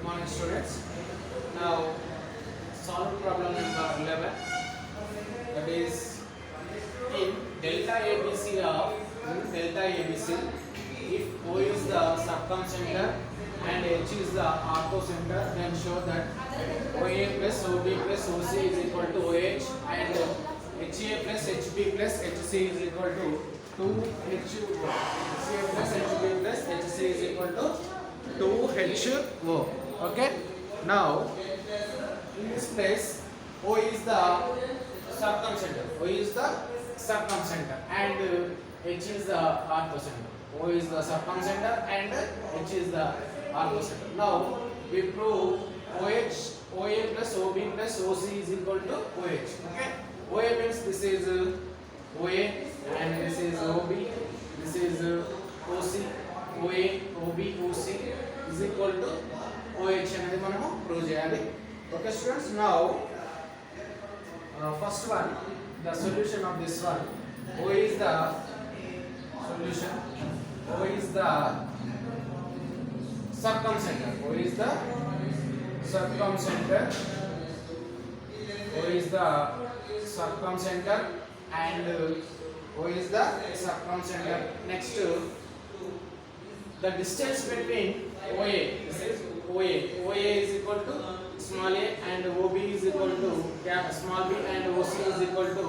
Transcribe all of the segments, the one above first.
morning students. Now solve problem number 11, that is in delta ABC if O is the circumcenter and H is the orthocenter, then show that OA plus OB plus OC is equal to OH and HA plus HB plus HC is equal to 2HO. HA plus HB plus HC is equal to 2HO. Okay. Now in this place O is the circumcenter and H is the orthocenter. O is the circumcenter and H is the orthocenter. Now we prove OA plus OB plus OC is equal to OH. Okay. OA means this is OA and this is OB. This is OC. OA, OB, OC is equal to OH అనేది మనము prove చేయాలి. Okay students, now first one, the solution of this one. O is the solution. O is the circumcenter. O is the circumcenter. O is the circumcenter and O is the circumcenter. Next, the distance between OA. This is OA. OA is equal to small a and OB is equal to small b and OC is equal to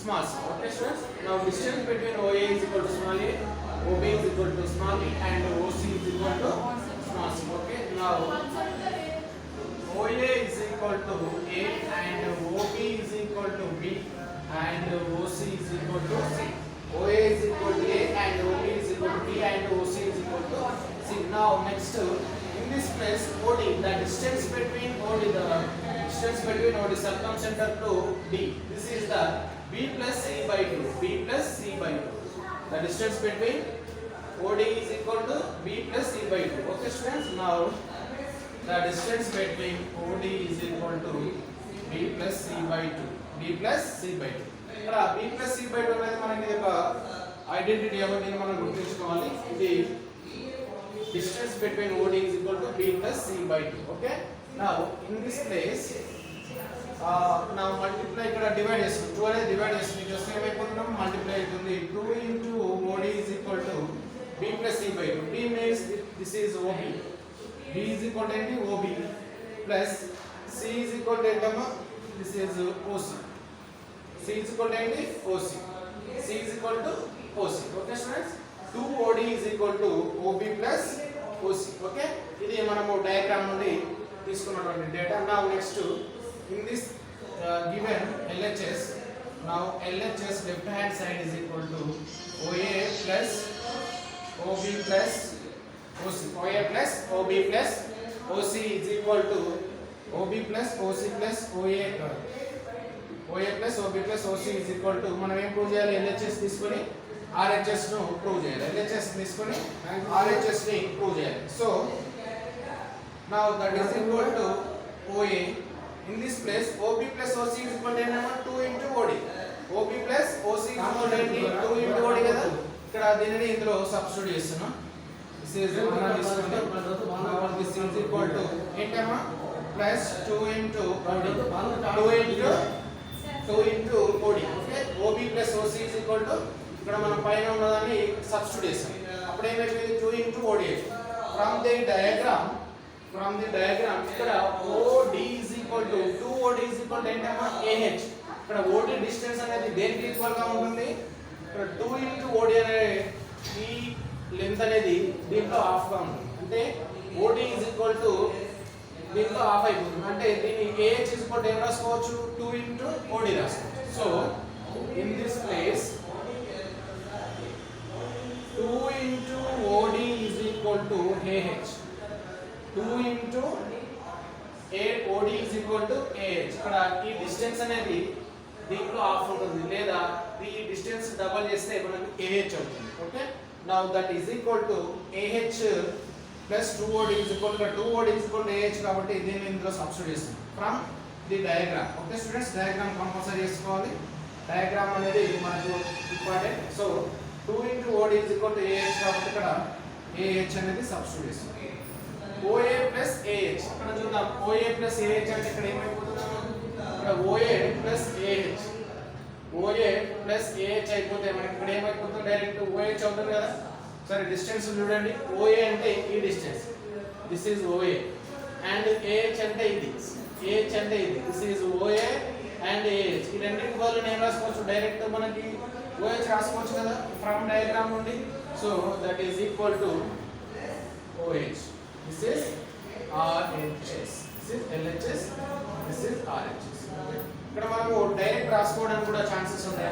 small c. Okay students. Now distance between OA is equal to small a, OB is equal to small b and OC is equal to small c. Okay. Now OA is equal to A and OB is equal to B and OC is equal to C. OA is equal to A and OB is equal to B and OC is equal to C. Now next, in this place OD, the distance between OD circumcenter to D, this is the B plus C by 2. B plus C by 2. The distance between OD is equal to B plus C by 2. Okay students. Now the distance between OD is equal to B plus C by 2. B plus C by 2. ఇక్కడ B plus C by 2 అనేది మనకి ఒక identity అనేది మనం గుర్తుంచుకోవాలి. ఇది distance between OD is equal to B plus C by 2. Okay. Now in this place now multiply ఇక్కడ divide చేస్తాం. 2 అనేది డివైడ్ చేస్తాం. ఇది వస్తే ఏమైపోతుందో మల్టిప్లై అవుతుంది. 2 into OD is equal to B plus C by 2. B means this is OB. B is equal to OB plus C is equal to this is OC. C is equal to OC. C is equal to OC. Okay students. 2OD is equal to OB plus OC. Okay. ఇది మనము diagram నుండి తీసుకున్నటువంటి data. Now next, in this given LHS, now LHS left hand side is equal to OA plus OB plus OC. OA plus OB plus OC is equal to OB plus OC plus OA. OA plus OB plus OC is equal to మనం ఏం prove చేయాలి? LHS తీసుకొని RHS ను prove చేయాలి. LHS తీసుకొని RHS ని prove చేయాలి. So now that is equal to OA. In this place OB plus OC is equal to 2 into OD. OB plus OC is equal to 2 into OD కదా. ఇక్కడ దీనిని ఇందులో substitute చేస్తున్నాం. This is మనం తీసుకుంటే now this is equal to ఏంటమ్మా plus 2 into OD. 2 into OD. Okay. OB plus OC is equal to ఇక్కడ మనం పైన ఉన్నదాన్ని సబ్స్టిట్యూట్ చేస్తాం. అప్పుడు ఏమైపోయింది? 2 into OD. From the diagram ఇక్కడ OD is equal to 2OD is equal to ఏంటమ్మా AH. ఇక్కడ OD డిస్టెన్స్ అనేది దేనికి ఈక్వల్ గా ఉంటుంది? ఇక్కడ 2 into OD అనే ఈ లెంత్ అనేది దీంట్లో హాఫ్ గా ఉంటుంది. అంటే OD is equal to దీంట్లో హాఫ్ అయిపోతుంది. అంటే దీన్ని AH is equal to ఏం రాసుకోవచ్చు? 2 into OD రాసుకోవచ్చు. So in this place 2 into OD is equal to AH. 2 into OD is equal to AH. ఇక్కడ ఈ డిస్టెన్స్ అనేది దీంట్లో హాఫ్ ఉంటుంది, లేదా ఈ డిస్టెన్స్ డబుల్ చేస్తే మనకు AH అవుతుంది. Okay. Now that is equal to AH plus 2OD is equal to 2OD is equal to AH కాబట్టి దీన్ని ఇందులో సబ్స్టిట్యూట్ చేస్తాం from the diagram. Okay students, diagram compulsory చేసుకోవాలి. డయాగ్రామ్ అనేది మనకు important. So 2 into OD is equal to AH కాబట్టి ఇక్కడ AH అనేది సబ్స్టిట్యూట్ చేస్తాం. OA ప్లస్ AH ఇక్కడ చూద్దాం OA ప్లస్ AH అంటే ఇక్కడ ఏమైపోతుంది ఇక్కడ OA plus AH OA plus AH అయిపోతే మనకి ఇక్కడ ఏమైపోతుంది డైరెక్ట్ OH అవుతుంది కదా సరే డిస్టెన్స్ చూడండి OA అంటే ఈ distance this is OA and AH అంటే ఇది AH అంటే ఇది this is OA and AH ఈ రెండింటి బదులు నేను రాసుకోవచ్చు డైరెక్ట్ మనకి OH రాసుకోవచ్చు కదా ఫ్రమ్ డయాగ్రామ్ నుండి so that is equal to OH this is RHS this is LHS this is RHS ఇక్కడ మనము డైరెక్ట్ రాసుకోవడానికి కూడా ఛాన్సెస్ ఉంటాయి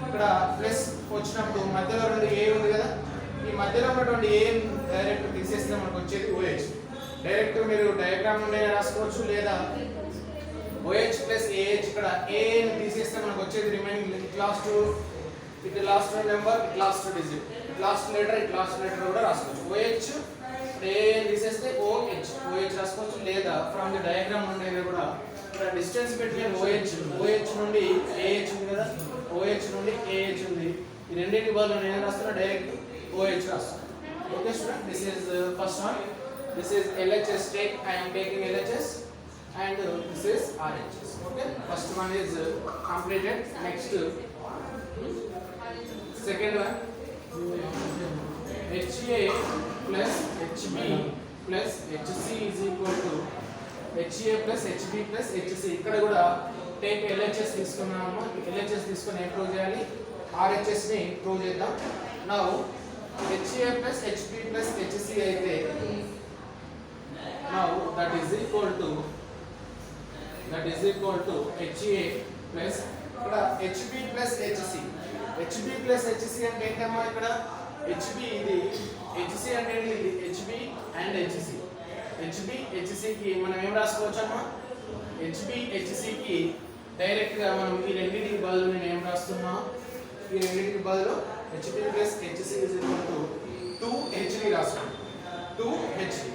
ఇక్కడ ప్లస్ వచ్చినప్పుడు మధ్యలో రెండు A ఉంది కదా ఈ మధ్యలో ఉన్నటువంటి A డైరెక్ట్ తీసేస్తే మనకు వచ్చేది OH డైరెక్ట్ మీరు డయాగ్రామ్ నుండి రాసుకోవచ్చు లేదా OH ప్లస్ AH ఇక్కడ A ని తీసేస్తే మనకు వచ్చేది remaining last number last digit last letter కూడా రాసుకోవచ్చు OH A తీసేస్తే OH రాసుకోవచ్చు లేదా ఫ్రమ్ ది డయాగ్రామ్ నుండి కూడా ఇక్కడ డిస్టెన్స్ బిట్వీన్ OH నుండి AH ఉంది కదా OH నుండి AH ఉంది ఈ రెండింటి బదులు నేను రాస్తున్నా డైరెక్ట్ OH రాస్తాను okay student this is first one this is LHS take I am taking LHS and this is RHS okay first one is completed next second one HA plus HB plus HC is equal to HA plus HB plus HC ఇక్కడ కూడా take LHS తీసుకున్నాము LHS తీసుకొని ఏం prove చేయాలి RHS ని prove చేద్దాం now HA plus HB plus HC అయితే now that is equal to HA plus ఇక్కడ HB plus HC HB plus HC అంటే ఏంటమ్మా ఇక్కడ HB ఇది HC అంటే ఇది HB and HC HB HC కి మనం ఏం రాసుకోవచ్చు అమ్మా HB HC కి డైరెక్ట్ గా మనం ఈ రెండింటికి బదులు నేను ఏం రాస్తున్నా ఈ రెండింటికి బదులు HB plus HC is equal to 2HB రాస్తాం 2HB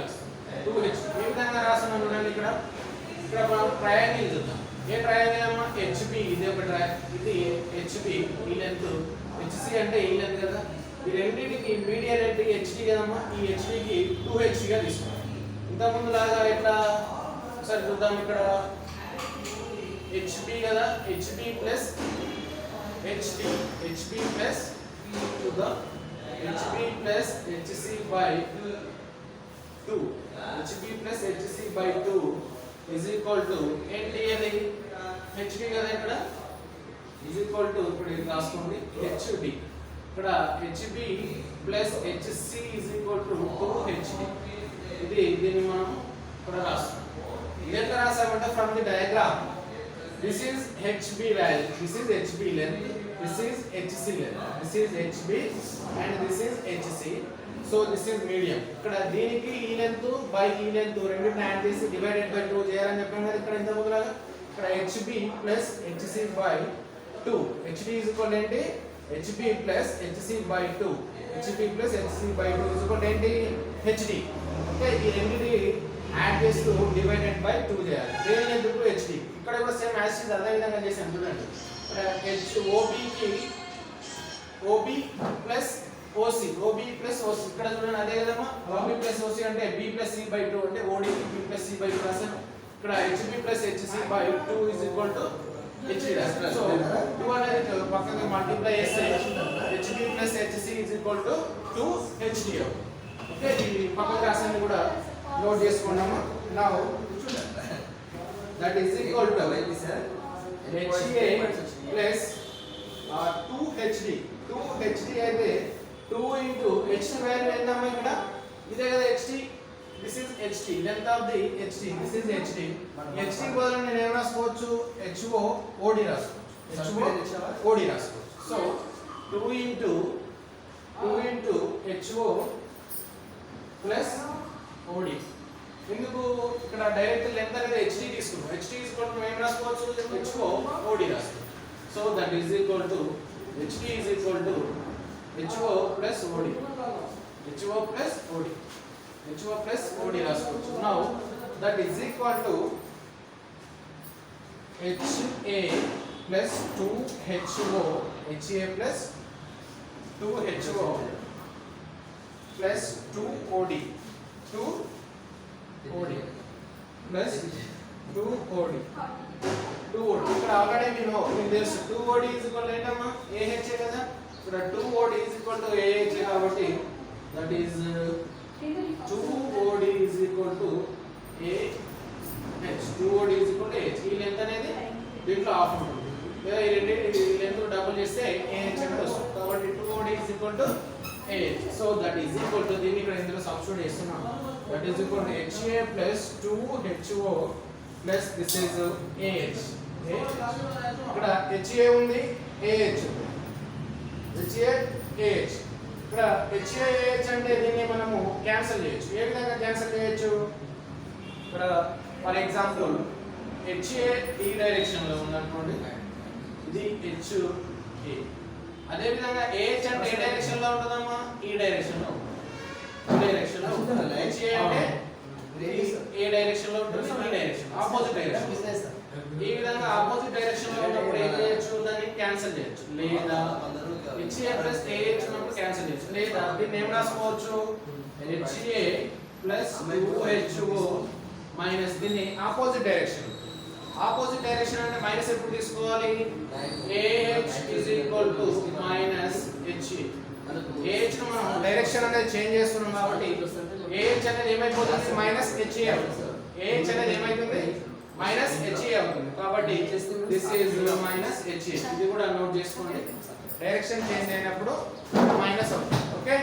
రాస్తాం 2HB ఏ విధంగా రాస్తున్నాం చూడండి ఇక్కడ మనం ట్రయాంగిల్ చూద్దాం ఏ ట్రయాంగిల్ అమ్మా HB ఇది ఒక ఇది HB ఈ లెంత్ HC అంటే ఈ లెంత్ కదా ఈ రెండింటికి మీడియన్ అంటే HD కదమ్మా ఈ HD కి 2HB గా తీసుకుంటాం ఇంత ముందు లాగా ఎట్లా ఒకసారి చూద్దాం ఇక్కడ HB కదా HB ప్లస్ HB ప్లస్ చూద్దాం HB plus HC by 2 HB plus HC by 2 is equal to ఏంటి అది HB కదా ఇక్కడ is equal to ఇప్పుడు ఇది రాసుకోండి HB ఇక్కడ HB plus HC is equal to 2HB దీన్ని మనం ఇక్కడ రాస్తాం ఇది ఎంత రాసామంటే from the diagram this is HB value this is HB length this is HC length this is HB and this is HC so this is medium ఇక్కడ దీనికి ఈ లెంత్ బై ఈ లెంత్ రెండింటిని యాడ్ చేసి డివైడెడ్ బై 2 చేయాలని చెప్పాం కదా ఇక్కడ ఇంత ముందులాగా ఇక్కడ HB plus HC by 2 HD is equal ఏంటి HB plus HC by 2 HB plus HC by 2 is equal ఏంటి HD ఓకే ఈ రెండింటిని యాడ్ చేస్తూ డివైడెడ్ బై 2 చేయాలి దేని లెంత్ టు HD ఇక్కడ కూడా సేమ్ యాజ్ ఇట్ అదే విధంగా చేసాం చూడండి OB కి OB plus OC OB plus OC ఇక్కడ చూడండి అదే కదమ్మా OB ప్లస్ OC అంటే B ప్లస్ C బై 2 అంటే OD కి B ప్లస్ C బై 2 రాసాం ఇక్కడ HB plus HC by 2 is equal to HD రాసాం సో 2 అనేది పక్కకి మల్టిప్లై చేస్తే HB plus HC is equal to 2HD okay ఈ పక్కకి రాసాన్ని కూడా నోట్ చేసుకున్నాము now that is equal to HA plus 2HD అయితే 2 into HD value ఎంతమ్మా ఇక్కడ ఇదే కదా HD this is HD length of the HD this is HD HD బదులు నేను ఏం రాసుకోవచ్చు HO OD రాసుకోవచ్చు HO OD రాసుకోవచ్చు so 2 into HO plus OD ఎందుకు ఇక్కడ డైరెక్ట్ లెంత్ అనేది HD తీసుకున్నాం HD తీసుకుంటే ఏం రాసుకోవచ్చు HO OD రాసుకోవచ్చు so that is equal to HD is equal to HO plus OD HO plus OD HO plus OD రాసుకోవచ్చు now that is equal to HA plus 2HO HA plus 2HO plus 2OD 2OD plus 2OD ఇక్కడ already మీకు తెలుసు 2OD is equal to ఏంటమ్మా AH కదా ఇక్కడ 2OD is equal to AH కాబట్టి that is 2OD is equal to AH 2OD is equal to AH ఈ length అనేది దీంట్లో హాఫ్ ఉంటుంది లేదా ఈ రెండు లెంత్ డబుల్ చేస్తే AH అనేది వస్తుంది కాబట్టి 2OD is equal to AH so that is equal to దీన్ని ఇక్కడ ఇందులో సబ్స్టిట్యూట్ చేస్తున్నాం that is equal to HA plus 2HO plus this is AH ఇక్కడ HA ఉంది AH ఉంది HA AH ఇక్కడ HA AH అంటే దీన్ని మనము క్యాన్సిల్ చేయొచ్చు ఏ విధంగా క్యాన్సిల్ చేయొచ్చు ఇక్కడ ఫర్ ఎగ్జాంపుల్ HA ఈ డైరెక్షన్ లో ఉంది అనుకోండి ఇది HA అదే విధంగా AH అంటే ఏ డైరెక్షన్ లో ఉంటుందమ్మా ఈ డైరెక్షన్ లో ఈ డైరెక్షన్ లో ఉంటుంది HA అంటే ఏ డైరెక్షన్ లో ఉంటుంది ఈ డైరెక్షన్ ఆపోజిట్ డైరెక్షన్ ఈ విధంగా ఆపోజిట్ డైరెక్షన్ లో ఉన్నప్పుడు ఏం చేయొచ్చు దాన్ని క్యాన్సిల్ చేయొచ్చు లేదా HA ప్లస్ AH ఉన్నప్పుడు క్యాన్సిల్ చేయొచ్చు లేదా దీన్ని ఏం రాసుకోవచ్చు HA ప్లస్ 2HO మైనస్ దీన్ని ఆపోజిట్ డైరెక్షన్ అంటే మైనస్ ఎప్పుడు తీసుకోవాలి AH is equal to minus HA AH ను మనం డైరెక్షన్ అనేది చేంజ్ చేస్తున్నాం కాబట్టి AH అనేది ఏమైపోతుంది మైనస్ HA అవుతుంది AH అనేది ఏమైతుంది మైనస్ HA అవుతుంది కాబట్టి దిస్ ఈజ్ మైనస్ HA ఇది కూడా నోట్ చేసుకోండి డైరెక్షన్ చేంజ్ అయినప్పుడు మైనస్ అవుతుంది okay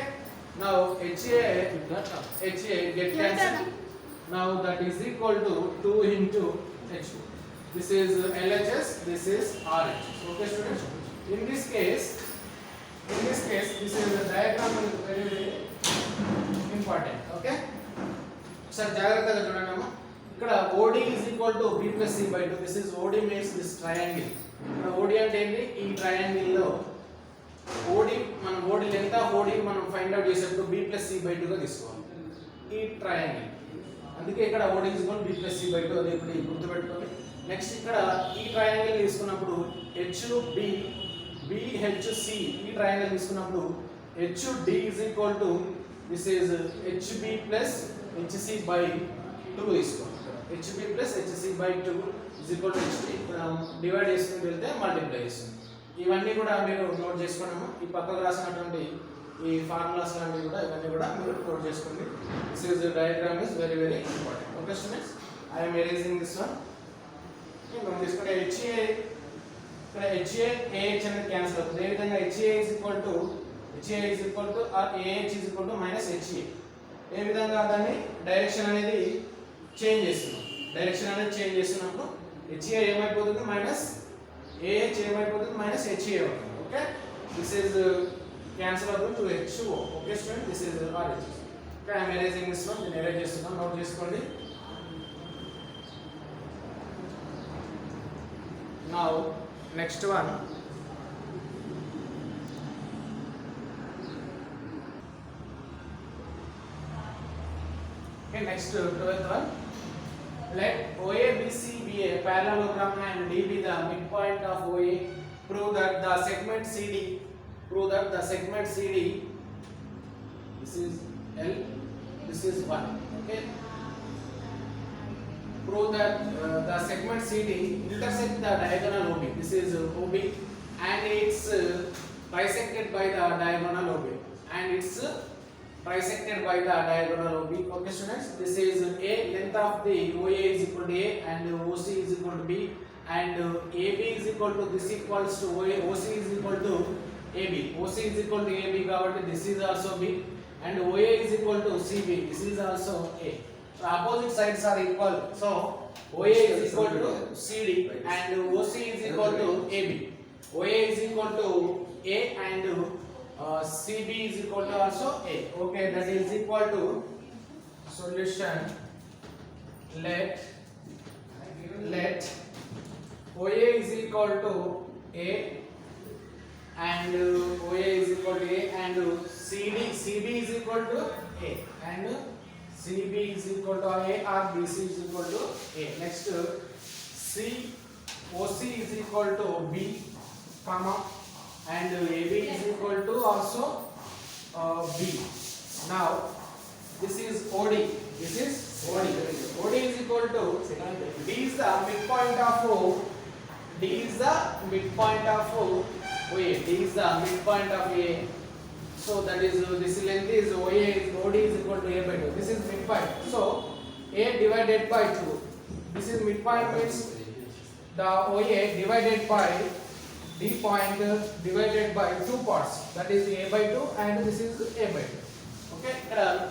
now HA get cancelled now that is equal to 2 into HO this is LHS this is RH okay students in this case this is the diagram is very important okay sir జాగ్రత్తగా చూడండి అమ్మా ఇక్కడ OD is equal to B plus C by 2 this is OD means this triangle ఇక్కడ OD అంటే ఏంటి ఈ triangle లో OD మనం OD లెంగ్త్ ఆఫ్ OD మనం ఫైండ్ అవుట్ చేసేటప్పుడు B plus C by 2 గా తీసుకోవాలి ఈ ట్రయాంగిల్ అందుకే ఇక్కడ OD is equal to B plus C by 2 అది ఇప్పుడు గుర్తుపెట్టుకోండి నెక్స్ట్ ఇక్కడ ఈ ట్రయాంగిల్ తీసుకున్నప్పుడు HB BHC ఈ ట్రయాంగిల్ తీసుకున్నప్పుడు HD is equal to this is HB plus HC by 2 తీసుకోండి HB plus HC by 2 is equal to HD divide చేసుకుంటూ వెళ్తే మల్టిప్లై చేస్తుంది ఇవన్నీ కూడా మీరు నోట్ చేసుకున్నాము ఈ పక్కకు రాసినటువంటి ఈ ఫార్ములాస్ లాంటివి కూడా ఇవన్నీ కూడా మీరు నోట్ చేసుకోండి this is the diagram is very very important okay students I am erasing this one మనం తీసుకుంటే HA ఇక్కడ HA AH అనేది క్యాన్సిల్ అవుతుంది ఏ విధంగా HA is equal to AH is equal to minus HA ఏ విధంగా దాన్ని డైరెక్షన్ అనేది చేంజ్ చేస్తున్నప్పుడు HA ఏమైపోతుంది మైనస్ AH ఏమైపోతుంది మైనస్ HA అవుతుంది ఓకే దిస్ ఇస్ క్యాన్సిల్ అవుతుంది to HO okay student this is RH okay I am erasing this one నేను erase చేస్తున్నాను నోట్ చేసుకోండి now next one okay next 12th one let OA BC be a parallelogram and D be the midpoint of OA prove that the segment CD this is L this is 1 okay prove that the segment CD intersect the diagonal OB this is OB and it's bisected by the diagonal OB okay students this is A length of the OA is equal to A and OC is equal to B and AB is equal to this equals to OA OC is equal to AB కాబట్టి this is also B and OA is equal to CB this is also A so opposite sides are equal so OA is equal to CD and OC is equal to AB OA is equal to A and CB is equal to also A okay that is equal to solution let OA is equal to A and OA is equal to A and CB is equal to A and CB is equal to A or BC is equal to A. Next, OC is equal to B, comma, and AB is equal to also B. Now this is OD. This is OD. OD is equal to D is the midpoint of D is the midpoint of OA. D is the midpoint of A. So that is this length is OA is OD is equal to A by 2. This is midpoint. So A divided by 2. This is midpoint means the OA divided by D point divided by 2 parts. That is A by 2 and this is A by 2. Okay,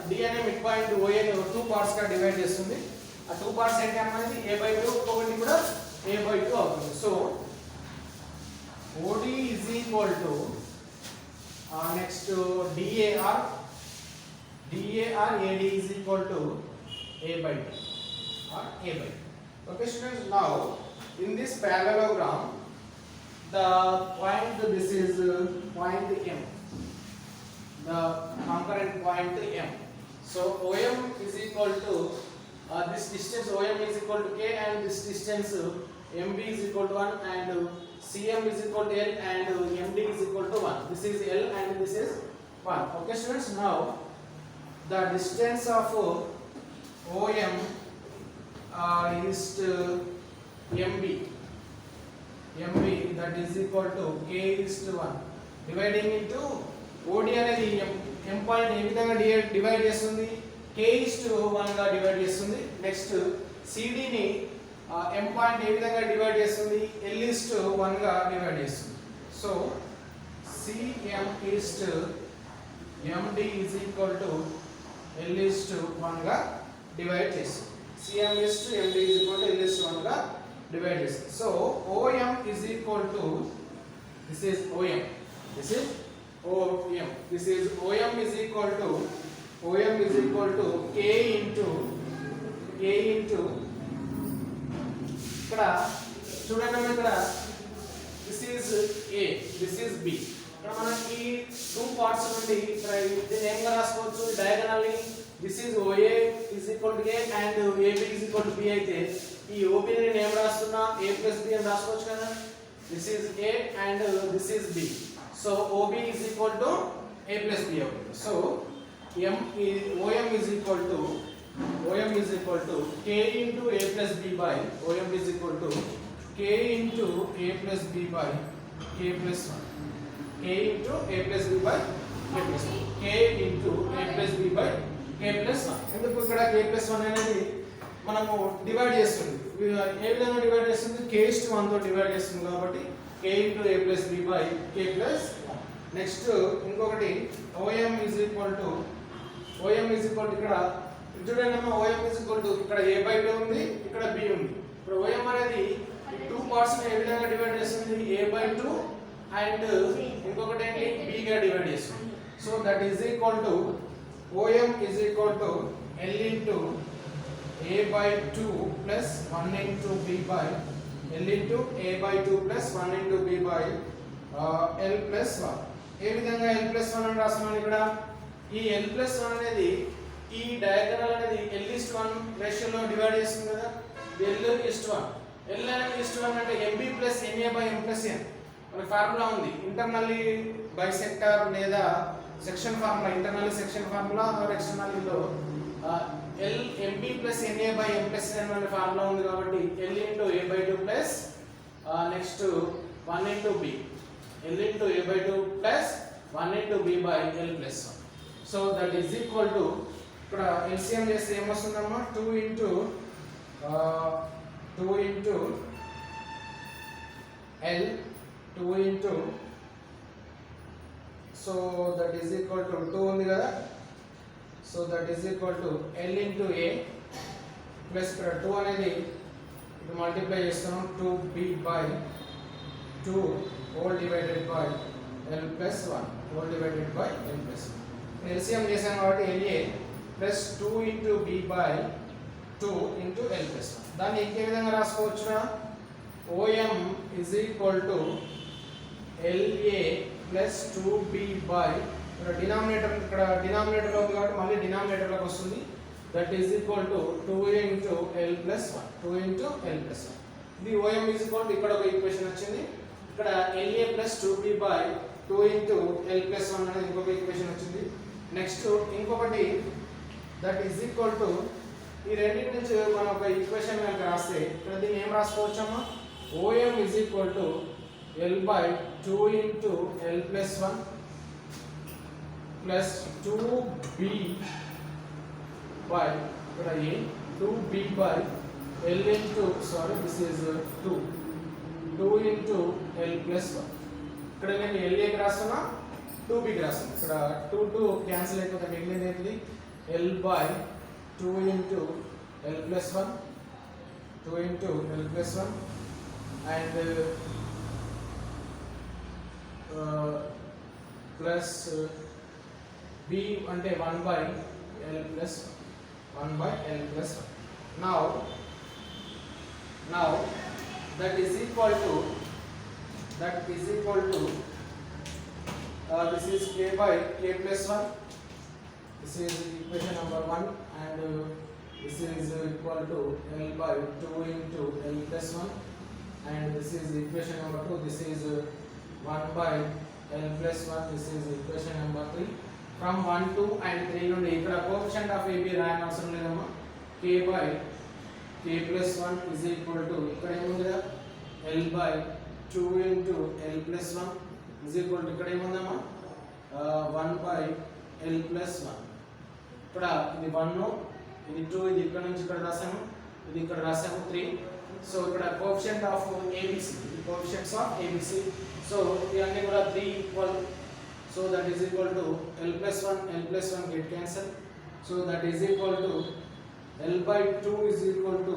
D అనే mid point OA ని 2 parts గా divide చేస్తుంది. ఆ 2 parts ఏంటి అన్నది A by 2 ఒకటి కూడా A by 2 అవుతుంది. So OD is equal to next DAR AD is equal to A by 2 or A by 2. Okay students, now in this parallelogram the point this is point M, the concurrent point M. So OM is equal to this distance OM is equal to K and this distance MB is equal to 1 and CM is equal to L and MD is equal to 1. This is L and this is 1. Okay students, now the distance of OM is to MB that is equal to K is to 1. Dividing into OD అనేది M point ఏ విధంగా divide చేస్తుంది, K is to 1 గా divide చేస్తుంది. Next CD ని M point ఏ విధంగా divide చేస్తుంది, L is to 1 గా divide చేస్తుంది. So CM is to MD is equal to L is to 1 గా డివైడ్ చేస్తుంది. CM is to MD is equal to L is to 1 గా divide చేస్తుంది. So OM is equal to this is OM is equal to K into ఇక్కడ చూడండి ఇక్కడ this is A, this is B. ఇక్కడ మనం ఈ 2 parts నుండి ఇక్కడ దీన్ని ఏం రాసుకోవచ్చు, diagonally this is OA is equal to A and AB is equal to B అయితే ఈ OB ని నేను ఏం రాస్తున్నా A plus B అని రాసుకోవచ్చు కదా. This is A and this is B. So OB is equal to A plus B అవుతుంది. So OM is equal to K into A plus B by OM is equal to K into A plus B by K plus 1. K into A plus B by K plus 1. K into A plus B by K plus 1. ఎందుకు ఇక్కడ K plus 1 అనేది మనము divide చేస్తుంది. ఏ విధంగా divide చేస్తుంది, K is to 1 తో divide చేస్తుంది కాబట్టి K into A plus B by K plus 1. Next ఇంకొకటి OM is equal to ఇక్కడ చూడండి అమ్మా, OM is equal to ఇక్కడ A by 2 ఉంది, ఇక్కడ B ఉంది. ఇప్పుడు OM అనేది 2 పార్ట్స్ ని ఏ విధంగా డివైడ్ చేస్తుంది, A by 2 అండ్ ఇంకొకటి ఏంటి B గా డివైడ్ చేస్తుంది. So that is equal to OM is equal to L into A by 2 plus 1 into B by L into A by 2 plus 1 into B by L plus 1. ఏ విధంగా L plus 1 అని రాస్తున్నాను ఇక్కడ, ఈ L plus 1 అనేది ఈ diagonal అనేది L is to 1 రేషియోలో divide చేస్తుంది కదా. L is to 1 అంటే MB plus NA by M plus N. మన ఫార్ములా ఉంది, ఇంటర్నల్లీ బైసెక్టర్ లేదా section formula, internally section formula or externally L MB plus NA by M plus N అనే formula ఉంది కాబట్టి L into A by 2 plus next 1 into B, L into A by 2 plus 1 into B by L plus 1. So that is equal to ఇక్కడ LCM చేస్తే ఏమొస్తుందమ్మా, 2 into L 2 into so that is equal to 2 ఉంది కదా. So that is equal to L into A plus 2 అనేది ఇది multiply చేస్తాం 2B by 2 whole divided by L plus 1 whole divided by L plus 1. LCM చేసాం కాబట్టి LA plus 2 into B by 2 into L plus 1. దాన్ని ఇంకే విధంగా రాసుకోవచ్చునా, OM is equal to LA plus 2B by ఇక్కడ denominator ఉంది కాబట్టి మళ్ళీ డినామినేటర్లోకి వస్తుంది. That is equal to 2A into L plus 1 2 into L plus 1. ఇది OM is equal to ఇక్కడ ఒక ఈక్వేషన్ వచ్చింది, ఇక్కడ LA plus 2B by 2 into L plus 1 అనేది ఇంకొక ఈక్వేషన్ వచ్చింది. నెక్స్ట్ ఇంకొకటి దట్ ఈజ్ ఈక్వల్ టు ఈ రెండింటి నుంచి మనం ఒక ఈక్వేషన్ కనుక రాస్తే ఇక్కడ దీన్ని ఏం రాసుకోవచ్చమ్మా OM is equal to L/2 into L+1 plus 2B by ఇక్కడ A 2B by L into sorry this is 2 into L+1 ఇక్కడ నేను LA కి రాస్తున్నా 2B కి రాస్తున్నా ఇక్కడ 2 క్యాన్సిల్ అయిపోతే మిగిలింది ఏంటి L/2 into L+1 2 into L+1 and plus B అంటే 1/L+1 now that is equal to this is K by K+1 this is equation number 1 and this is equal to L/2 into L+1 and this is equation number 2 this is 1/L+1 this is equation number 3 from 1 2 and 3 నుండి ఇక్కడ coefficient of AB రాయని అవసరం లేదమ్మా K by K+1 is equal to ఇక్కడ ఏముందిరా L/2 into L+1 is equal to ఇక్కడ ఏముందమ్మా 1/L+1 ఇక్కడ ఇది 1 ఇది 2 ఇది ఇక్కడ నుంచి ఇక్కడ రాసాము ఇది ఇక్కడ రాసాము 3 సో ఇక్కడ coefficient of ABC coefficients of ABC so ఇవన్నీ కూడా 3 equal so that is equal to L+1 get cancel so that is equal to L/2 is equal to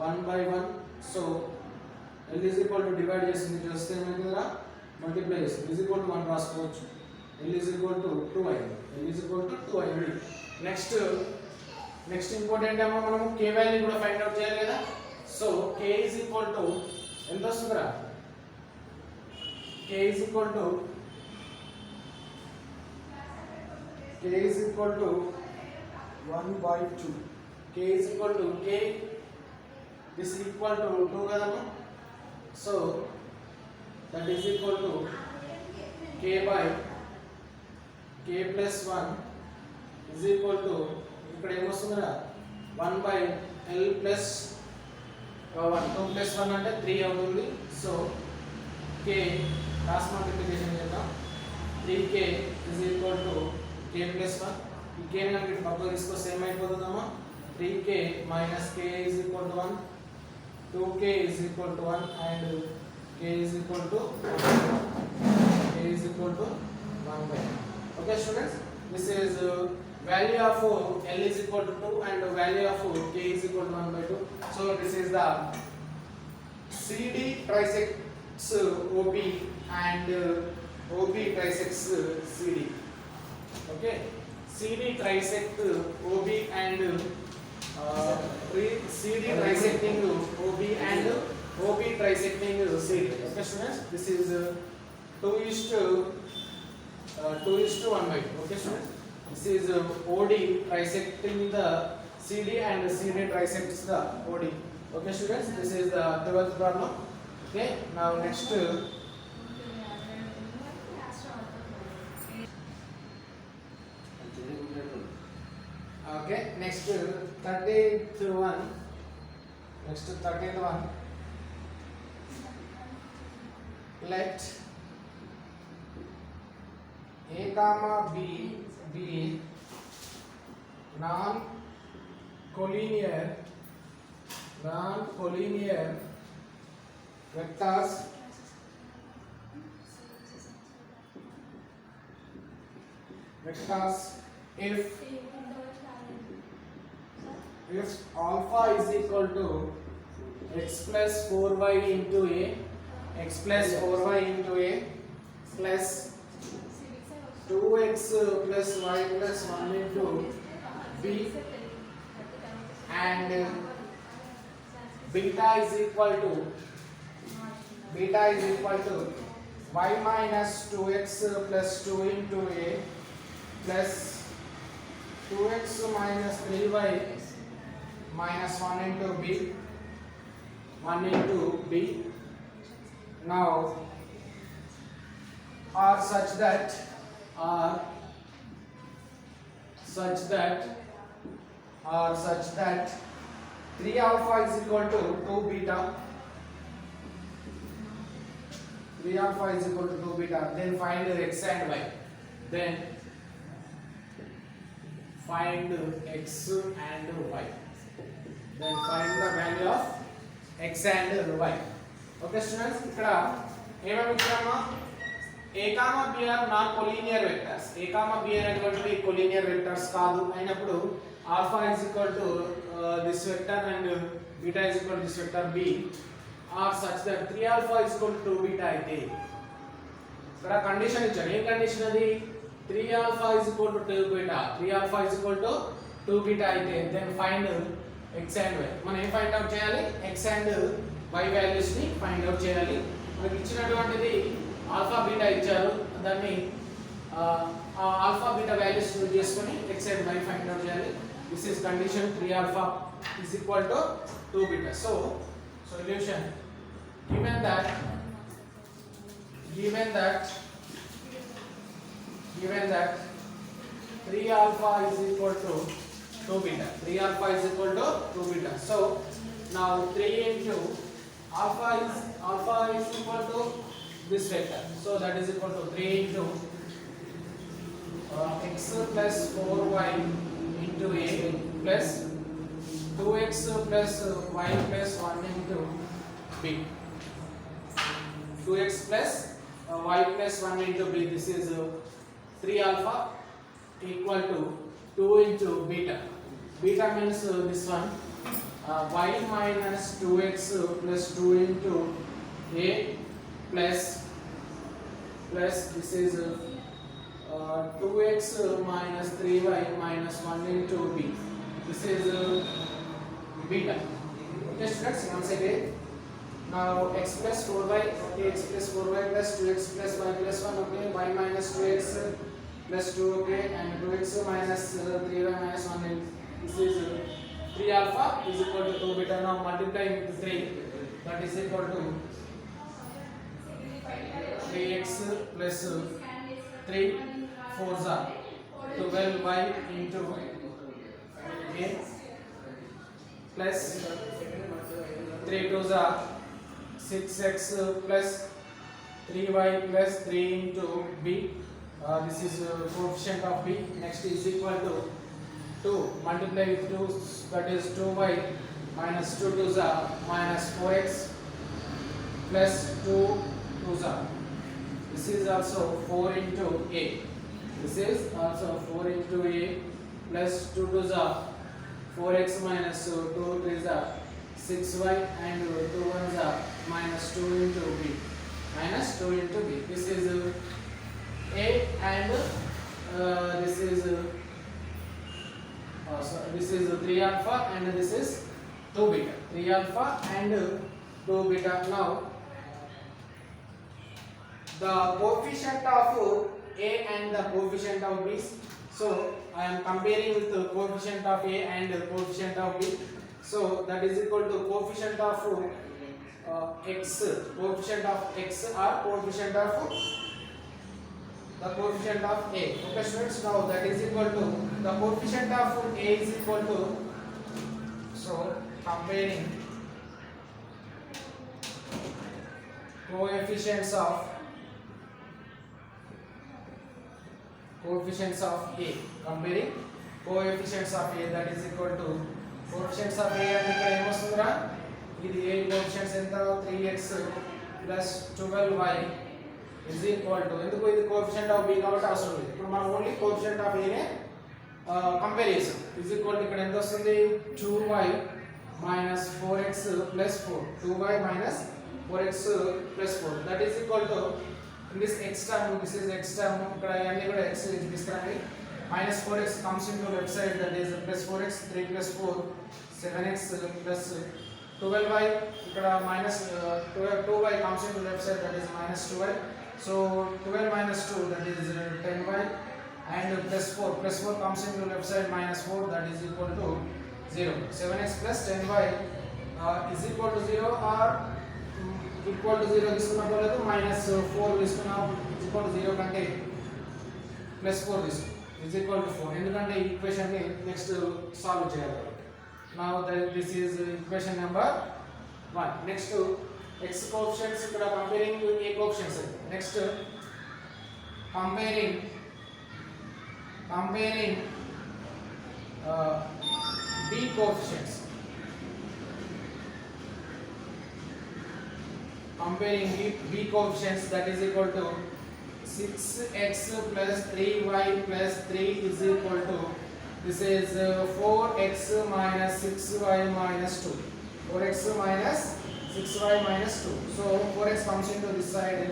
1/1 so L is equal to divide చేస్తుంది చేస్తే ఏమైందిరా multiply చేస్తుంది is equal to 1 రాసుకోవచ్చు L is equal to 2 అయింది L is equal to 2 అయింది next important ఏమో మనము K value కూడా ఫైండ్ అవుట్ చేయాలి కదా so K is equal to ఎంత వస్తుందిరా K is equal to 1/2 K is equal to K this is equal to 2 kadamma so that is equal to K by K+1 is equal to ఇక్కడ ఏమొస్తుందిరా 1/L+1 2 + 1 అంటే 3 అవుతుంది so K cross multiplication చేద్దాం 3K is equal to K+1 ఈ K ని మనం పక్కకు తీసుకొస్తే ఏమైపోతుందమ్మా 3K minus K is equal to 1 2K is equal to 1 and K is equal to 1/. Okay students, this is value of L is equal to 2 and value of K is equal to 1/2. So this is the CD trisects OB and OB trisects CD. Okay, CD trisect OB and CD trisecting OB and OB trisecting CD. Okay students, this is 2:1/2. Okay students, this is OD trisecting the CD and CD trisects the OD. Okay students, this is the 12th problem. Okay, now next okay, next 13th one. Let A comma B be non-collinear vectors if alpha is equal to x plus 4y into a plus 2x plus y plus 1 into b and beta is equal to y minus 2x plus 2 into a plus 2x minus 3y minus 1 into b now are such that such that 3 alpha is equal to 2 beta, 3 alpha is equal to 2 beta, then find x and y, then find x and y, then find the value of x and y. Okay students, ఇక్కడ ఏమేమి ఇచ్చామా, a comma b are non collinear vectors, a comma b అనేటువంటి collinear vectors కాదు అయినప్పుడు alpha is equal to this vector and beta is equal to this vector b are such that 3 alpha is equal to 2 beta అయితే ఇక్కడ condition ఇచ్చాడు. ఏం condition అది, 3 alpha is equal to 2 beta, 3 alpha is equal to 2 beta అయితే then find x and y. మనం ఏం find out చేయాలి, x and y values ని ఫైండ్ అవుట్ చేయాలి. మనకి ఇచ్చినటువంటిది ఆల్ఫా బీటా ఇచ్చారు, దాన్ని ఆల్ఫా బీటా వాల్యూస్ యూజ్ చేసుకొని x and y find out చేయాలి. This is condition 3 alpha is equal to 2 beta. So solution, given that 3 alpha is equal to 2 beta, 3 alpha is equal to 2 beta. So now 3 into alpha is equal to this vector, so that is equal to 3 into x plus 4y into a plus 2x plus y plus 1 into b, 2x plus y plus 1 into b. This is 3 alpha equal to 2 into beta. Beta means this one, y minus 2x plus 2 into a plus this is 2x minus 3y minus 1 into b. This is beta. Okay students, once again, now x plus 4y, okay, x plus 4y plus 2x plus y plus 1, okay, y minus 2x plus 2, okay, and 2x minus 3y minus 1. This is 3 alpha is equal to 2 beta. Now multiply with 3, that is equal to 3x plus 3 4s are 12y into a plus 3 2s are 6x plus 3y plus 3 into b. This is coefficient of b. Next is equal to 2 multiply with 2, that is 2y minus 2 2s are minus 4x plus 2 2s are. This is also 4 into a. This is also 4 into a plus 2 2s are 4x minus 2 3s are 6y and 2 1s are minus 2 into b, minus 2 into b. This is a and this is this is 3 alpha and this is 2 beta. 3 alpha and 2 beta. Now the coefficient of a and the coefficient of b. So I am comparing with the coefficient of a and the coefficient of b. So that is equal to coefficient of x, coefficient of x or coefficient of the coefficient of a. Okay students, now that is equal to the coefficient of a is equal to, so comparing coefficients of a, comparing coefficients of a, that is equal to coefficients of a and ఇక్కడ ఏమొస్తుందిరా, ఇది a coefficients ఎంత 3x plus 12y is equal to, ఎందుకు ఇది coefficient of b కాబట్టి అవసరం లేదు, ఇప్పుడు మనం ఓన్లీ coefficient of a నే కంపేర్ చేసాం. is equal to ఇక్కడ ఎంత వస్తుంది 2y minus 4x plus 4, 2y minus 4x plus 4, that is equal to in this x term, this is x term, ఇక్కడ అన్ని కూడా x తీసుకురండి, minus 4x comes into left side, that is plus 4x, 3 plus 4 7x plus 12y, ఇక్కడ minus 2y comes into left side, that is minus 2y, so 12 minus 2, that is 10y, and plus 4 comes into left side, minus 4, that is equal to 0. 7x plus 10y is equal to 0 or equal to 0 తీసుకున్నప్పుడు minus 4 తీసుకున్నాం equal to 0 కంటే plus 4 తీసుకున్నాం. is equal to 4 ఎందుకంటే ఈ equation ని next solve చేయాలి. now this is equation number 1. next x coefficients ఇక్కడ comparing a coefficients. next comparing b coefficients. comparing b coefficients, that is equal to 6x plus 3y plus 3 is equal to, this is 4x minus 6y minus 2. 4x minus 6y minus 2. So 4x comes into this side,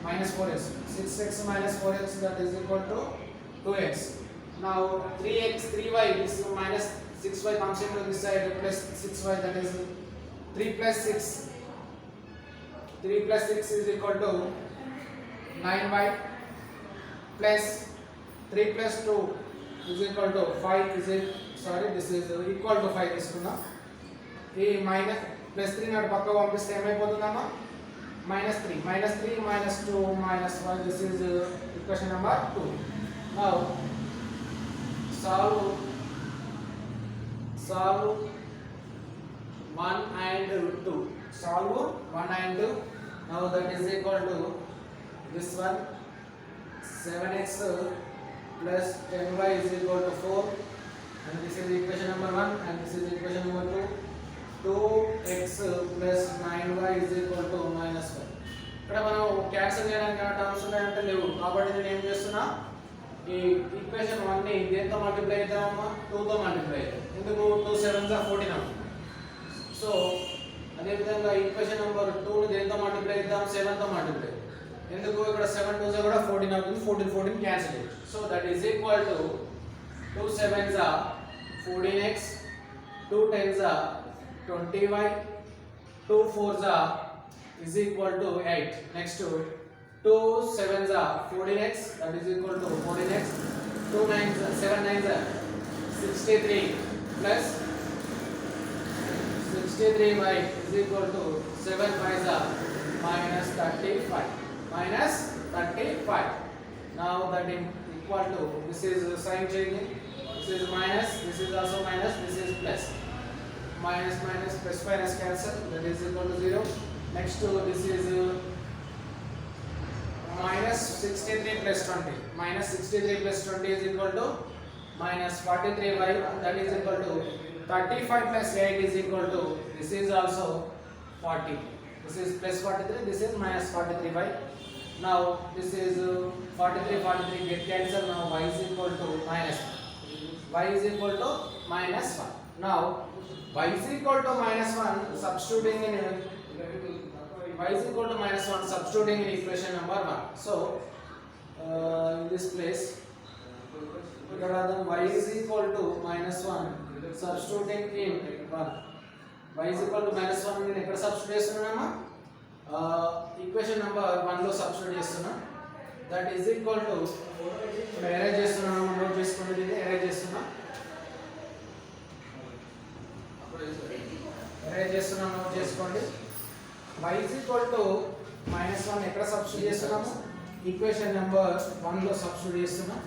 minus 4x. 6x minus 4x, that is equal to 2x. Now 3y is minus 6y comes into this side, plus 6y, that is 3 plus 6. 3 plus 6 is equal to 9y, plus 3 plus 2 is equal to 5. This is equal to 5 తీసుకున్నా. ఈ minus plus 3 నాటి పక్క పంపిస్తే ఏమైపోతుందమ్మా? minus 3 minus 2 minus 1. this is equation number 2. now solve 1 and 2. solve 1 and 2. now that is equal to this one, 7x plus 10y is equal to 4, and this is equation number 1, and this is equation number 2. 2x plus 9y is equal to minus 1. ఇక్కడ మనం cancel చేయడానికి ఏమైనా terms ఉన్నాయంటే లేవు, కాబట్టి నేను ఏం చేస్తున్నా, ఈ ఈక్వేషన్ 1 ని దేంతో మల్టిప్లై చేద్దామమ్మా? 2 తో మల్టిప్లై చేద్దాం. ఎందుకు? 2 7s are 14 అవుతుంది. సో అదే విధంగా ఈక్వేషన్ నెంబర్ 2 ని దేంతో మల్టిప్లై చేద్దాం? 7 తో మల్టిప్లై. ఎందుకు? ఇక్కడ 7 2s కూడా 14 అవుతుంది. 14 క్యాన్సిల్ చేయొచ్చు. So that is equal to 2 7s are 14x, 2 10s are 20y, 2 4s are is equal to 8. next 2 7s are 14x, that is equal to 14x. 2 9s 7 9s are 63 plus 63y is equal to 7 5s are minus 35. minus 35. now that is equal to, this is sign changing, this is minus, this is also minus, this is plus. minus plus minus cancel, that is equal to 0. next this is minus 63 plus 20. minus 63 plus 20 is equal to minus 43y, that is equal to 35 plus 8 is equal to, this is also 40. this is plus 43, this is minus 43y. now this is 43 get cancel. now y is equal to minus 1. y is equal to minus 1. now y is equal to minus 1 substituting in y is equal to minus 1 substituting in equation number 1. so in this place y is equal to minus 1 substituting in 1. y is equal to minus 1 నేను ఎక్కడ substitute చేస్తున్నామా? Equation number 1 లో substitute చేస్తున్నా. That is equal to, ఇప్పుడు erase చేస్తున్నాను, note చేసుకోండి, దీన్ని erase చేస్తున్నా. ఎరేజ్ చేస్తున్నా, నోట్ చేసుకోండి. y is equal to minus 1 ఎక్కడ సబ్స్టిట్యూట్ చేస్తున్నాము? ఈక్వేషన్ నెంబర్ 1 లో సబ్స్టిట్యూట్ చేస్తున్నా.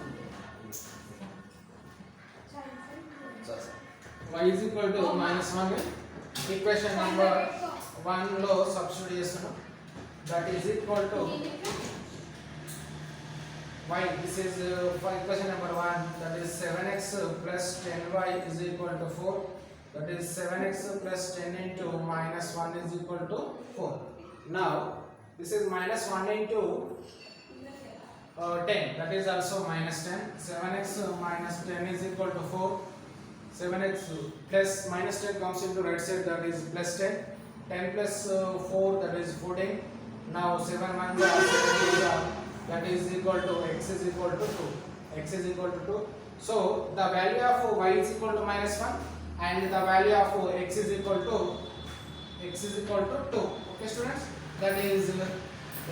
y is equal to minus 1 equation number 1 లో సబ్స్టిట్యూట్ చేస్తున్నా. That is equal to y, this is equation number 1, that is 7x plus 10y is equal to 4. that is 7x plus 10 into minus 1 is equal to 4. now this is minus 1 into 10, that is also minus 10. 7x minus 10 is equal to 4. 7x plus minus 10 comes into right side, that is plus 10. 10 plus 4, that is 14. now 7 1 that is equal to x is equal to 2. x is equal to 2. so the value of y is equal to minus 1 and the value of x is equal to 2. okay students, that is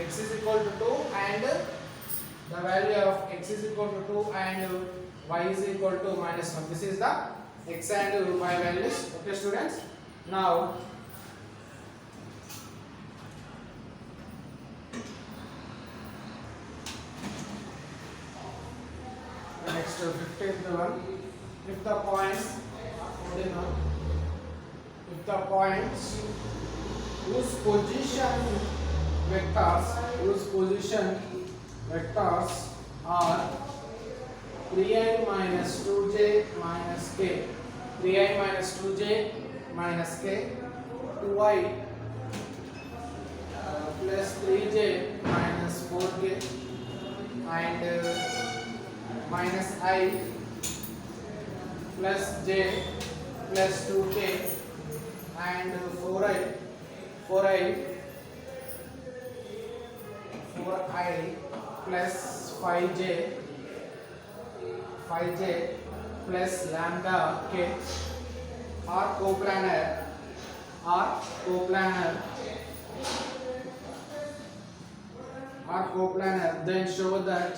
x is equal to 2 and the value of x is equal to 2 and y is equal to minus 1. this is the x and y values. okay students, now Next 15th one. If the points whose position vectors are 3i minus 2j minus k, 3i minus 2j minus k, 2i plus 3j minus 4k, and minus I plus j plus 2k, and 4i plus 5j plus lambda k are coplanar, then show that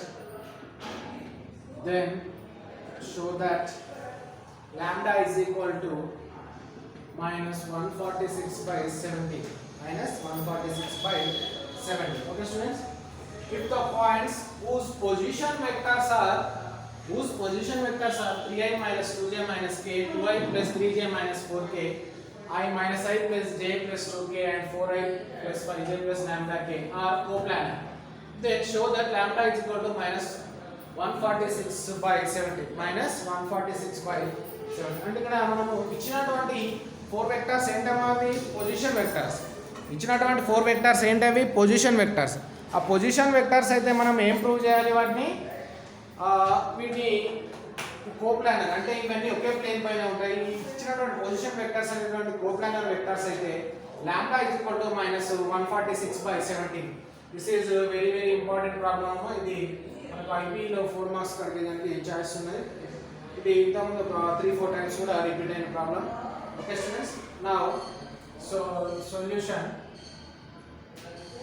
lambda is equal to minus 146 by 70, minus 146 by 70. Okay students, if the points whose position vectors are 3i minus 2j minus k, 2i plus 3j minus 4k, I minus I plus j plus 2k, and 4i plus 5j plus lambda k are coplanar, then show that lambda is equal to minus 146 by 70, minus 146 by 70. అంటే ఇక్కడ మనము ఇచ్చినటువంటి 4 vectors ఏంటమ్మా? అవి position vectors. ఇచ్చినటువంటి 4 vectors ఏంటవి? Position vectors. ఆ position vectors అయితే మనం ఏం ప్రూవ్ చేయాలి? వీటిని కోప్లానర్, అంటే ఇవన్నీ ఒకే ప్లేన్ పైన ఉంటాయి. ఇచ్చినటువంటి పొజిషన్ వెక్టర్స్ అనేటువంటి కోప్లానర్ వెక్టర్స్ అయితే lambda is equal to minus 146 by 70. This is very very important problem అమ్మా. ఇది మనకు ఐపీలో 4 మార్క్స్ కడిగేదానికి ఛాయిస్ ఉన్నది. ఇది ఇంతకుముందు ఒక 3-4 టైమ్స్ కూడా రిపీట్ అయిన problem. Okay students, now solution.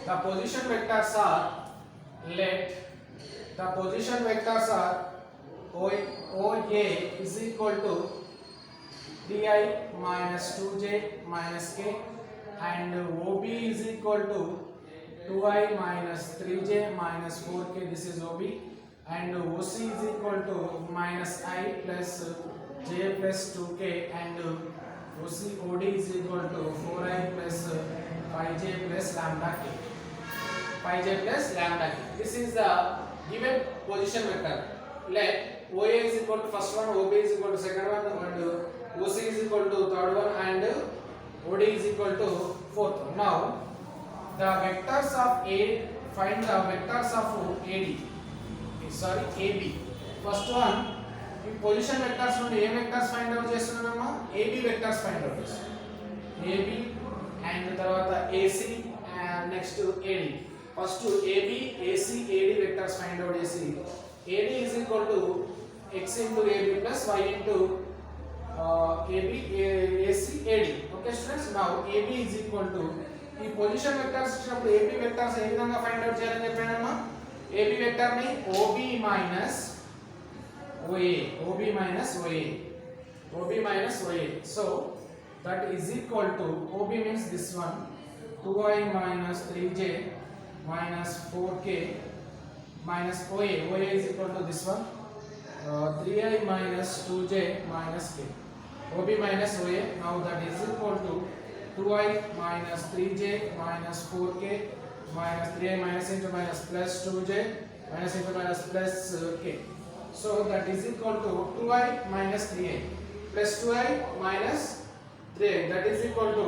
The position vectors are OA is equal to 3i minus 2j minus k, and OB is equal to 2i minus 3j minus 4k, this is OB, and OC is equal to minus I plus j plus 2k, and OD is equal to 4i plus 5j plus lambda k. This is the given position vector. Let OA is equal to first one, OB is equal to second one, and OC is equal to third one, and OD is equal to fourth one. Now the vectors of find the vectors of AB. First one, ఈ position vectors నుండి ఏ vectors find out చేస్తున్నామా? AB vectors find out చేస్తాం. AB and తర్వాత AC and next AD. First AB, AC, AD vectors find out చేసి AD is equal to x into AB plus y into AB, AC, AD. Okay students, now AB is equal to ఈ position vectors ఇచ్చినప్పుడు AB vectors ఏ విధంగా find out చేయాలని చెప్పానమ్మా? AB vector ని OB minus OA. So that is equal to OB means this one, 2i minus 3j minus 4k minus OA is equal to this one, 3i minus 2j minus k. OB minus OA, now that is equal to 2i minus 3j minus 4k minus 3i minus into minus plus 2j minus into minus plus k. So that is equal to 2i minus 3i plus 2i minus 3i, that is equal to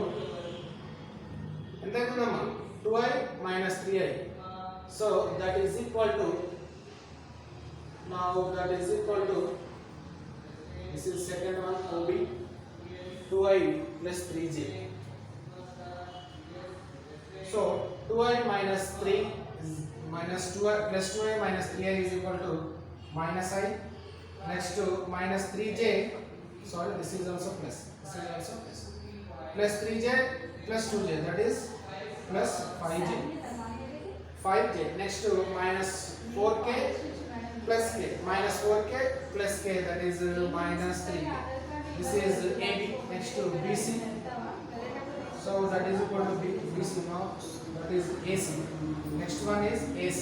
ఎంత అవుతుందమ్మా? 2i minus 3i. So that is equal to, now that is equal to, this is second one, OB, 2i plus 3j. So 2i minus 3 is minus 2i plus 2i minus 3i is equal to minus I. Next to minus 3j, sorry, this is also plus, plus 3j plus 2j, that is plus 5j. Next to minus 4k plus k, minus 4k plus k, that is minus 3k. This is AB. Next to BC, so that is equal to BC. Now that is AC. Next one is AC.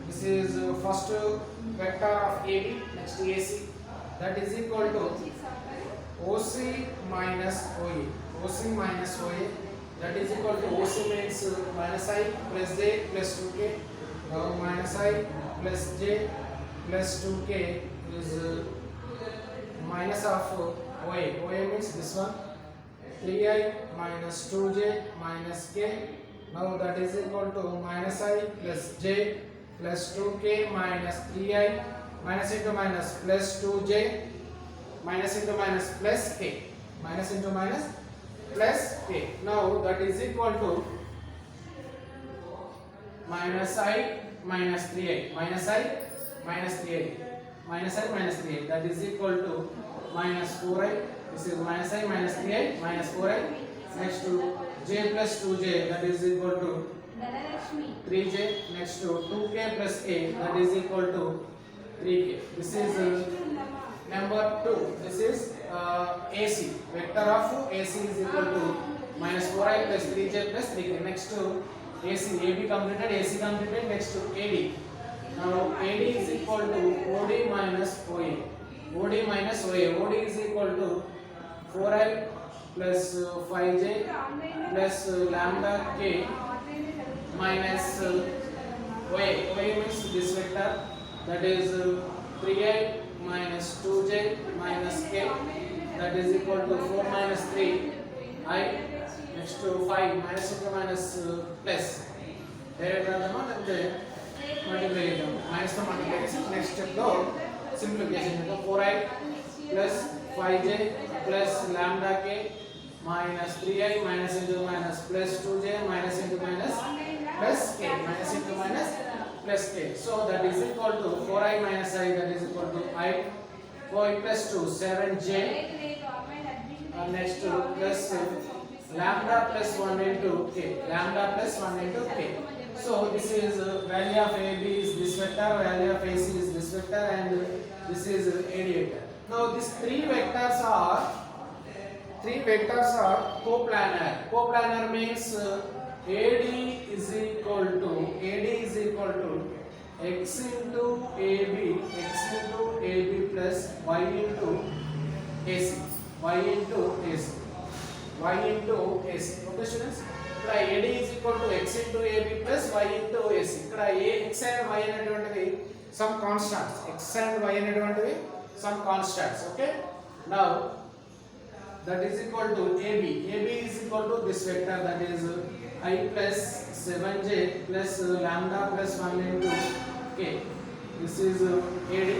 This is first vector of AB, next AC, that is equal to OC minus OA. OC minus OA, that is equal to OC means minus I plus J plus 2K. Now minus I plus J plus 2K is minus of OA. OA means this one. 3I minus 2J minus K. Now that is equal to minus I plus J plus 2K minus 3I minus into minus plus 2J minus into minus plus K. Minus into minus plus K. Now that is equal to minus I minus 3I. Minus I minus 3I. Minus I minus 3I. That is equal to minus 4I. This is minus I minus 3I minus 4I. Next to J plus 2J, that is equal to 3J. Next to 2K plus A, that is equal to 3K. This is number 2. This is AC. Vector of AC is equal to minus 4I plus 3J plus 3K. Next to AC, AB completed, AC completed. Next to AD. Now AD is equal to OD minus OA. OD minus OA. OD is equal to 4I plus 5J plus lambda K minus OA. OA means this vector, that is 3I minus 2J minus K, that is equal to 4 minus 3 I. Next to 5 minus into minus plus. Direct multiply minus multiply. Next step though simplification. 4I plus 5J plus lambda K minus 3I minus into minus plus 2J minus into minus plus K minus into minus plus K. So that is equal to 4I minus I, that is equal to I. 4I plus 2 7J. Next to plus lambda plus 1 into K. Lambda plus 1 into K. So this is value of AB is this vector, value of AC is this vector, and this is AD vector. Now these three vectors are coplanar. Coplanar means AD is equal to x into AB plus y into AC. Okay students, ఇక్కడ AD is equal to x into AB plus y into AC. ఇక్కడ x and y అనేటువంటివి some constants. X and y అనేటువంటివి some constants. Okay. Now that is equal to AB. AB is equal to this vector, that is I plus 7J plus lambda plus 1 into K. This is AD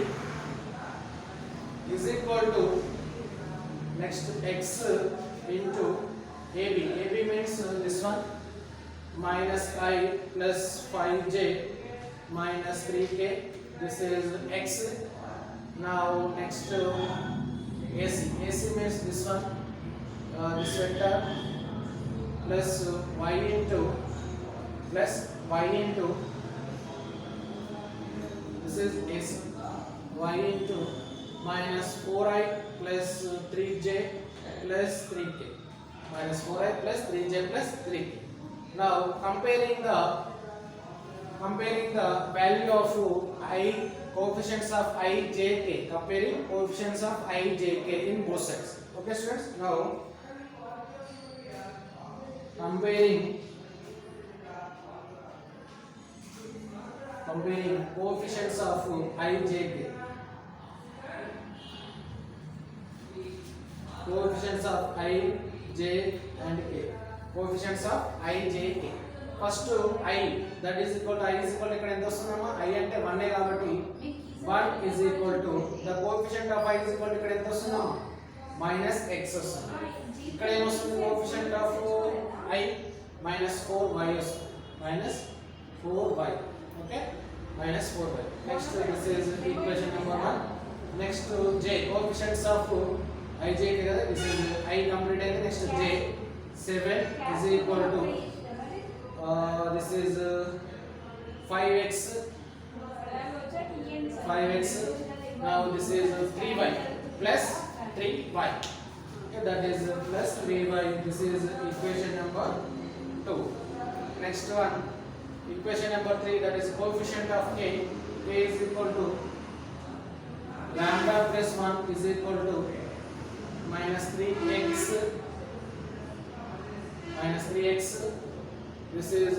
is equal to next x into AB. AB means this one, minus I plus 5J minus 3K. This is x. Now next AC. AC means this one, this vector plus y into this is AC. Y into minus 4I plus 3J plus 3K. Minus 4I plus 3J plus 3K. Now comparing the value of I, coefficients of I, J, K. Comparing coefficients of I, J, K in both sides. Okay students. Now comparing coefficients of I, J, K. Coefficients of I, J and K. Coefficients of I, J, K. First I, that is equal to I is equal to ఇక్కడ ఎంత వస్తుందమ్మా I అంటే 1 కాబట్టి 1 is equal to the coefficient of I is equal to ఇక్కడ ఎంత వస్తుందమ్మా minus x వస్తుంది. ఇక్కడ ఏం వస్తుంది coefficient of I minus 4y వస్తుంది. minus 4y. Okay, minus 4y. Next this is equation number 1. Next J, coefficients of I, J కదా, this is I complete అయితే next J 7 is equal to this is 5x. Now this is 3y plus 3y. Okay, that is plus 3y. This is equation number 2. Next one, equation number 3, that is coefficient of k is equal to lambda plus 1 is equal to minus 3x minus 3x, this is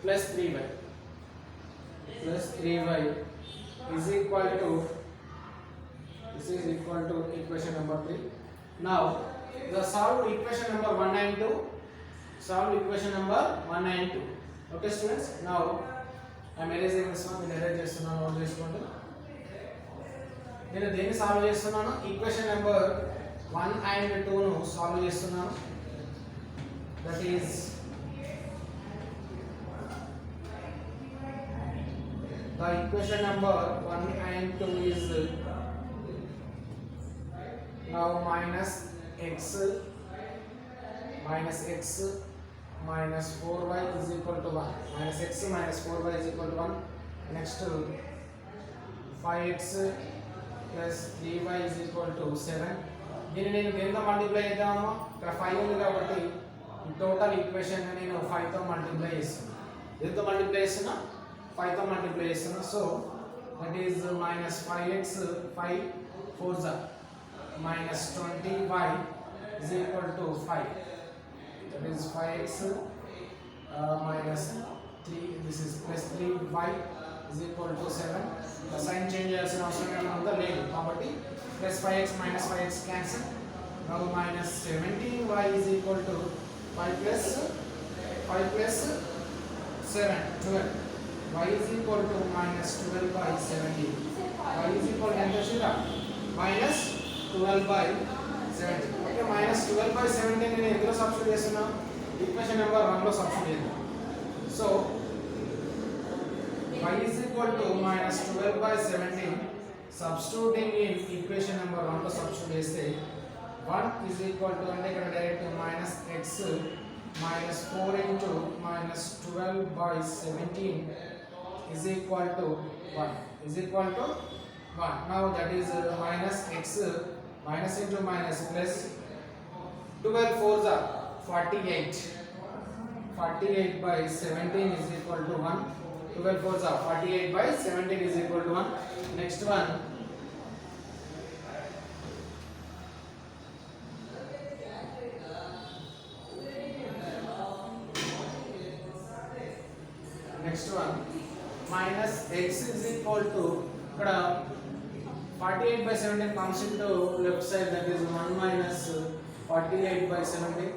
plus 3y is equal to, this is equal to equation number 3. Now the solve equation number 1 and 2, solve equation number 1 and 2. Okay students, now I am erasing this one, నేను erase చేస్తున్నాను, note చేసుకోండి. నేను దేన్ని solve చేస్తున్నాను, equation number 1 and 2 ను solve చేస్తున్నాను. That is the equation number 1 and 2 is now minus x minus 4y is equal to 1, minus x minus 4y is equal to 1. Next 5x plus 3y is equal to 7. దీన్ని నేను దేంతో multiply చేద్దాము, ఇక్కడ 5 ఉంది కాబట్టి ఈ total equation నేను 5 తో మల్టిప్లై చేస్తున్నా. దేంతో మల్టిప్లై చేస్తున్నా, 5 తో మల్టిప్లై చేస్తున్నా. So that is minus 5x 5 4s minus 20y is equal to 5. That is 5x minus 3, this is plus 3y is equal to 7. The sign change చేయాల్సిన అవసరం ఏమన్నా లేదు కాబట్టి plus 5x minus 5x cancel. Now minus 17y is equal to 5 plus 7 12. Y is equal to minus 12 by 17. Y is equal to ఎంత వచ్చిందా, minus 12 by 17. Okay, minus 12 by 17 నేను ఎందులో substitute చేస్తున్నా, ఈక్వేషన్ నెంబర్ 1 లో సబ్స్టిట్యూట్ చేద్దాం. So y is equal to minus 12 by 17, substituting in equation number 1 లో substitute చేస్తే 1 is equal to అంటే ఇక్కడ direct minus x minus 4 into minus 12 by 17 is equal to 1, is equal to 1. Now that is minus x minus into minus plus 12 4s are 48. 48 by 17 is equal to 1. 12 4s are 48 by 17 is equal to 1. Next one, minus x is equal to, ఇక్కడ 48 by 17 comes into left side, that is 1 minus 48 by 17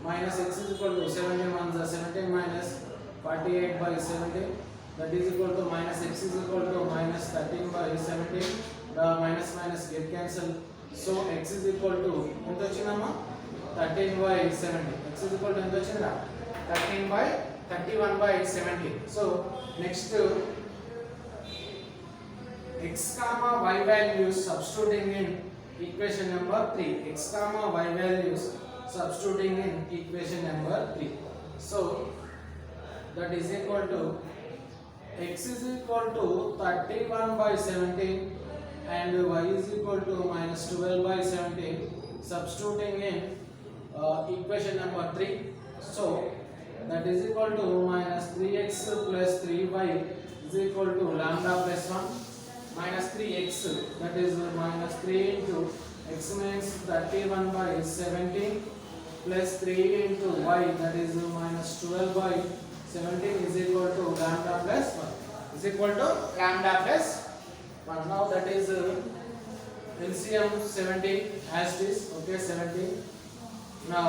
minus x is equal to 17 1s are 17 minus 48 by 17, that is equal to minus x is equal to minus 13 by 17. The minus minus get cancel, so x is equal to ఎంత వచ్చిందమ్మా, 13 by 17. x is equal to ఎంత వచ్చిందా, 13 by 31 by 17. So next x comma y values substituting in equation number 3, x comma y values substituting in equation number 3. So that is equal to x is equal to 31 by 17 and y is equal to minus 12 by 17, substituting in equation number 3. So that is equal to minus 3x plus 3y is equal to lambda plus 1 minus 3x, that is minus 3 into x means 31 by 17 plus 3 into y, that is minus 12 by 17 is equal to lambda plus 1, is equal to lambda plus 1. Now that is LCM 17 as this. Okay, 17. Now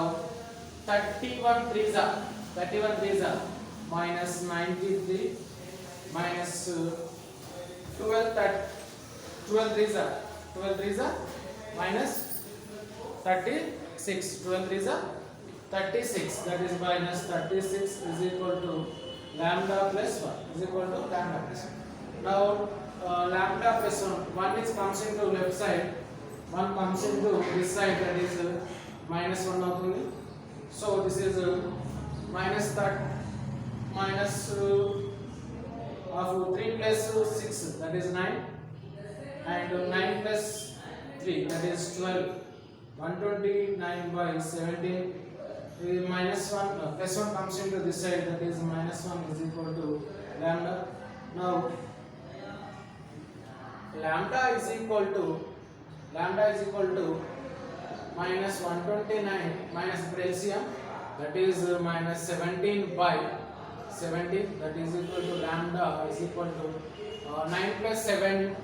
31 3s are minus 93 minus 12 3s are minus 36. 12 3s are 36, that is minus 36 is equal to lambda plus 1, is equal to lambda plus 1. Now lambda plus 1 is comes into left side, 1 comes into this side, that is minus 1 అవుతుంది. So this is minus of 3 plus 6, that is 9, and 9 plus 3, that is 12. 129 by 17 minus 1 plus 1 comes into this side, that is minus 1 is equal to lambda. Now lambda is equal to minus 129 minus LCM, that is minus 17 by 17, that is equal to lambda is equal to 9 plus 7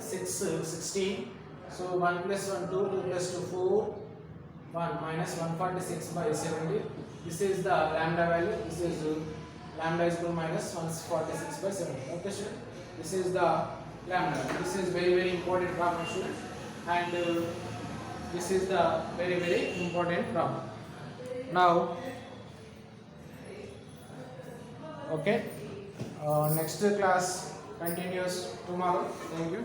16. So 1 plus 1 2, 2 plus 2 4, 1 minus 146 by 70. This is the lambda value. This is lambda is equal to minus 146 by 70. Okay student, this is the lambda. This is very important problem student, and this is the very important problem. Now okay, next class continues tomorrow. Thank you.